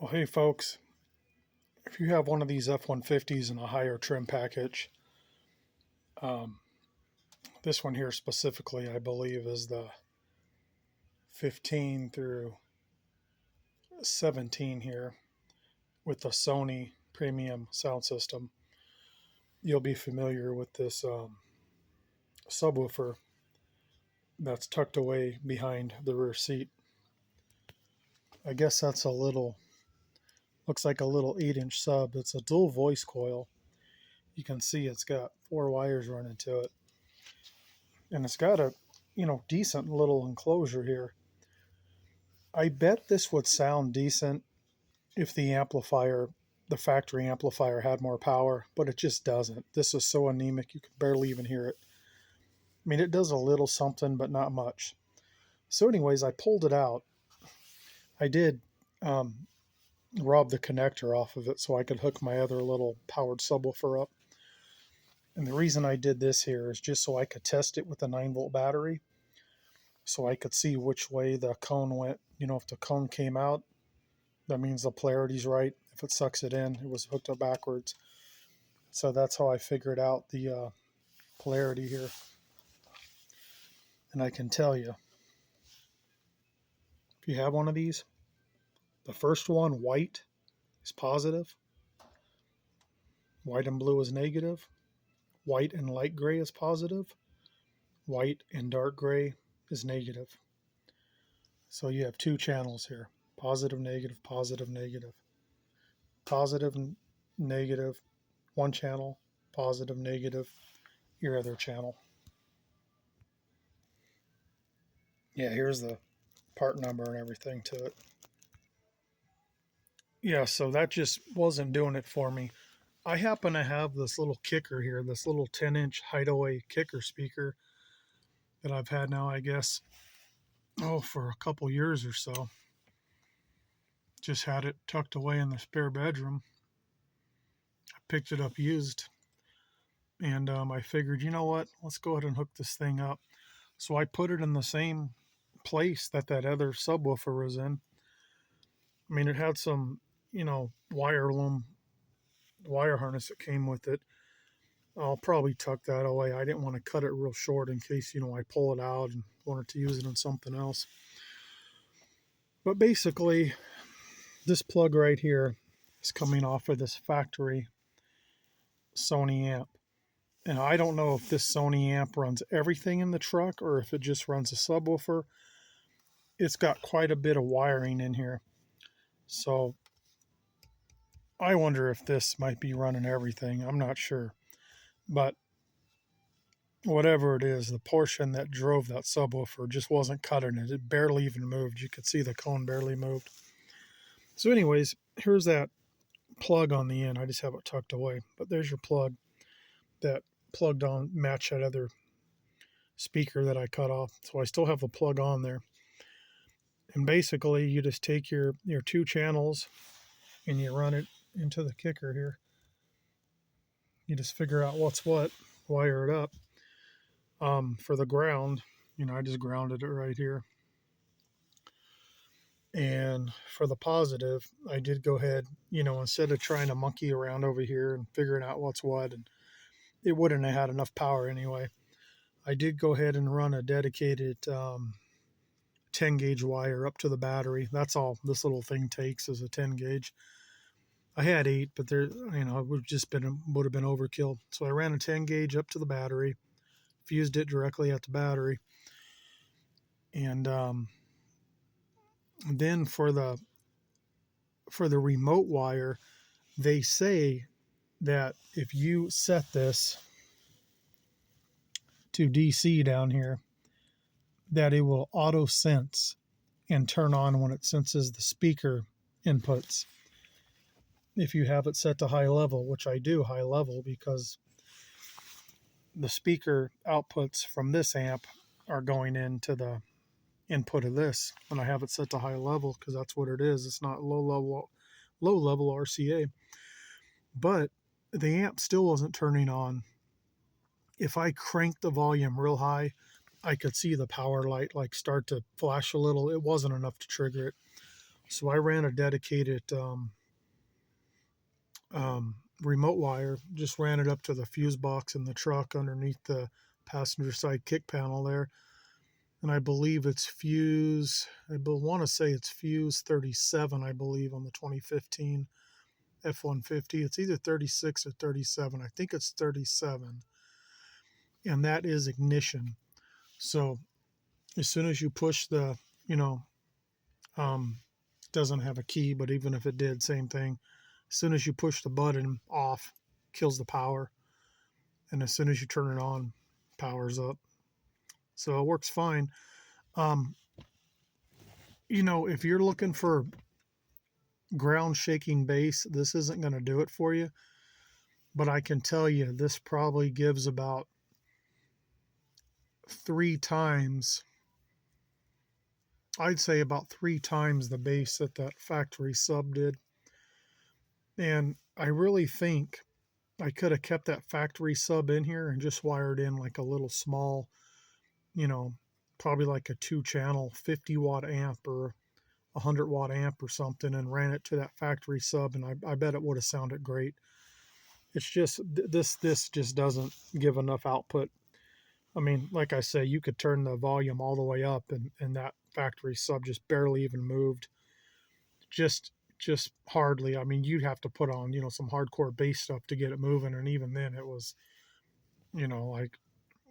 Well, hey folks, if you have one of these F-150s in a higher trim package, um, this one here specifically, I believe, is the 15 through 17 here with the Sony premium sound system. You'll be familiar with this subwoofer that's tucked away behind the rear seat. I guess that's looks like a little 8-inch sub. It's a dual voice coil. You can see it's got 4 wires running to it. And it's got a decent little enclosure here. I bet this would sound decent if the factory amplifier had more power, but it just doesn't. This is so anemic you can barely even hear it. I mean, it does a little something, but not much. So anyways, I pulled it out. I did rob the connector off of it so I could hook my other little powered subwoofer up. And the reason I did this here is just so I could test it with a 9-volt battery, so I could see which way the cone went. If the cone came out, that means the polarity's right. If it sucks it in, it was hooked up backwards. So that's how I figured out the polarity here. And I can tell you, if you have one of these, the first one, white, is positive. White and blue is negative. White and light gray is positive. White and dark gray is negative. So you have 2 channels here. Positive, negative, positive, negative. Positive, negative, one channel. Positive, negative, your other channel. Yeah, here's the part number and everything to it. Yeah, so that just wasn't doing it for me. I happen to have this little kicker here, this little 10-inch hideaway kicker speaker that I've had now, I guess, for a couple years or so. Just had it tucked away in the spare bedroom. I picked it up used, and I figured, you know what, let's go ahead and hook this thing up. So I put it in the same place that other subwoofer was in. I mean, it had some, wire harness that came with it. I'll probably tuck that away. I didn't want to cut it real short in case, I pull it out and wanted to use it on something else. But basically, this plug right here is coming off of this factory Sony amp. And I don't know if this Sony amp runs everything in the truck or if it just runs a subwoofer. It's got quite a bit of wiring in here. So I wonder if this might be running everything. I'm not sure. But whatever it is, the portion that drove that subwoofer just wasn't cutting it. It barely even moved. You could see the cone barely moved. So anyways, here's that plug on the end. I just have it tucked away. But there's your plug that plugged on, match that other speaker that I cut off. So I still have the plug on there. And basically, you just take your 2 channels and you run it into the kicker here. You just figure out what's what, wire it up. For the ground, I just grounded it right here. And for the positive, I did go ahead, instead of trying to monkey around over here and figuring out what's what, and it wouldn't have had enough power anyway, I did go ahead and run a dedicated 10 gauge wire up to the battery. That's all this little thing takes is a 10 gauge. I had 8, but there, it would have been overkill. So I ran a 10 gauge up to the battery, fused it directly at the battery, and then for the remote wire, they say that if you set this to DC down here, that it will auto sense and turn on when it senses the speaker inputs. If you have it set to high level, which I do high level because the speaker outputs from this amp are going into the input of this, and I have it set to high level because that's what it is. It's not low level RCA. But the amp still wasn't turning on. If I cranked the volume real high, I could see the power light start to flash a little. It wasn't enough to trigger it. So I ran a dedicated remote wire, just ran it up to the fuse box in the truck underneath the passenger side kick panel there. And I believe it's fuse, I want to say it's fuse 37, I believe, on the 2015 F150. It's either 36 or 37. I think it's 37. And that is ignition. So as soon as you push the, you know, um, doesn't have a key, but even if it did, same thing. As soon as you push the button off, kills the power. And as soon as you turn it on, power's up. So it works fine. Um, if you're looking for ground shaking bass, this isn't going to do it for you. But I can tell you, this probably gives about 3 times, I'd say about 3 times the bass that that factory sub did. And I really think I could have kept that factory sub in here and just wired in like a little small, you know, probably like a 2 channel 50 watt amp or 100 watt amp or something, and ran it to that factory sub, and I bet it would have sounded great. It's just this just doesn't give enough output. I mean, like I say, you could turn the volume all the way up, and that factory sub just barely even moved. Just hardly. I mean, you'd have to put on, some hardcore bass stuff to get it moving, and even then it was, like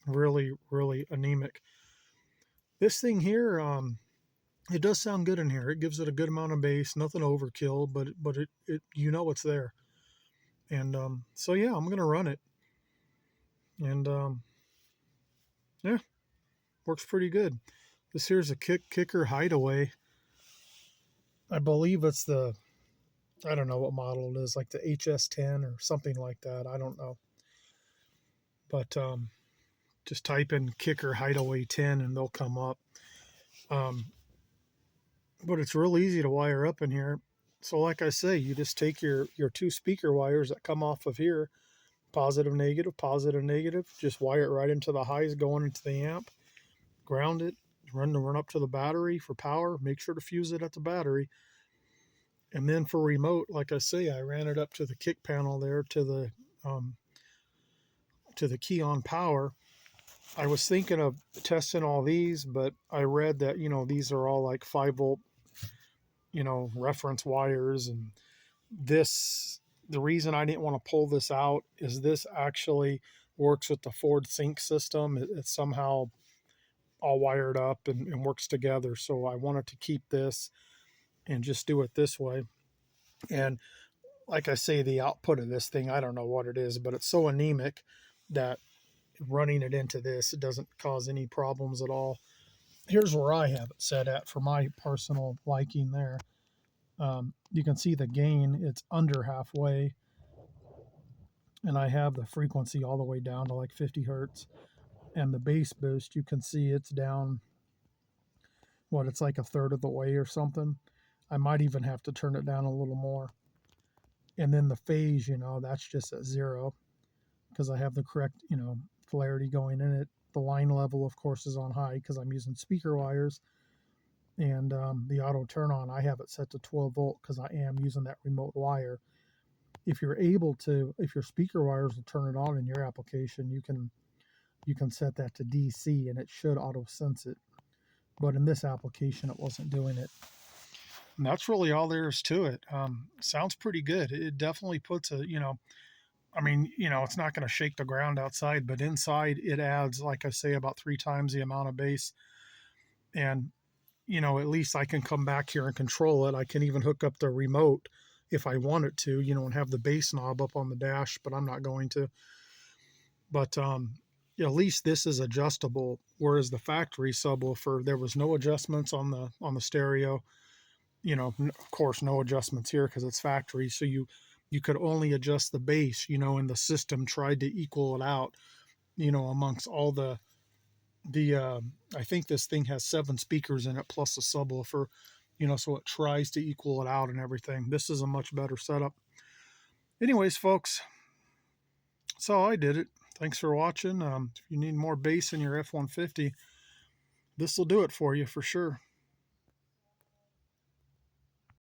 really, really anemic. This thing here, it does sound good in here. It gives it a good amount of bass, nothing overkill, but it it's there. And so yeah, I'm gonna run it, and yeah, works pretty good. This here's a kicker hideaway. I believe it's I don't know what model it is, like the HS10 or something like that. I don't know, but just type in kicker hideaway 10 and they'll come up. Um, but it's real easy to wire up in here. So like I say, you just take your 2 speaker wires that come off of here, positive, negative, just wire it right into the highs going into the amp, ground it, run up to the battery for power, make sure to fuse it at the battery. And then for remote, like I say, I ran it up to the kick panel there um, to the key on power. I was thinking of testing all these, but I read that, these are all like 5 volt, reference wires. And the reason I didn't want to pull this out is this actually works with the Ford sync system. It's somehow all wired up and works together. So I wanted to keep this and just do it this way. And like I say, the output of this thing, I don't know what it is, but it's so anemic that running it into this, it doesn't cause any problems at all. Here's where I have it set at for my personal liking there. You can see the gain, it's under halfway, and I have the frequency all the way down to like 50 hertz. And the bass boost, you can see it's down, it's like a third of the way or something. I might even have to turn it down a little more. And then the phase, that's just at 0 because I have the correct, polarity going in it. The line level, of course, is on high because I'm using speaker wires. And the auto turn on, I have it set to 12 volt because I am using that remote wire. If you're able to, if your speaker wires will turn it on in your application, you can set that to DC and it should auto sense it. But in this application, it wasn't doing it. And that's really all there is to it. Sounds pretty good. It definitely puts it's not going to shake the ground outside, but inside it adds, like I say, about 3 times the amount of bass. And, at least I can come back here and control it. I can even hook up the remote if I wanted to, and have the bass knob up on the dash, but I'm not going to. But at least this is adjustable, whereas the factory subwoofer, there was no adjustments on the stereo. Of course, no adjustments here because it's factory. So you could only adjust the bass, and the system tried to equal it out, amongst all the I think this thing has 7 speakers in it plus a subwoofer, so it tries to equal it out and everything. This is a much better setup. Anyways, folks, that's how I did it. Thanks for watching. If you need more bass in your F-150, this will do it for you for sure.